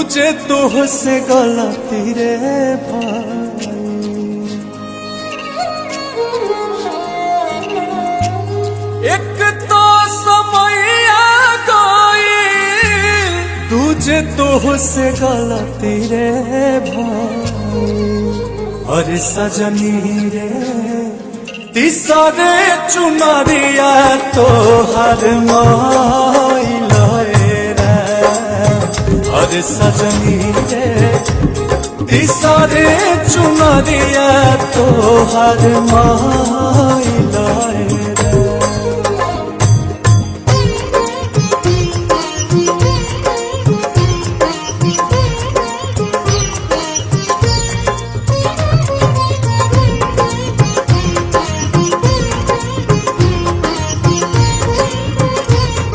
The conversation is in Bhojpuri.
दूजे तुझसे गलती रे भाई। एक तो समैया गइल दूजे तुझसे गलती रे भाई। अरे सजनी रे तीसरे चुनरिया तो हर माइल रे। अरे सजनी रे तीसरे चुनरिया तो हर माइल रे।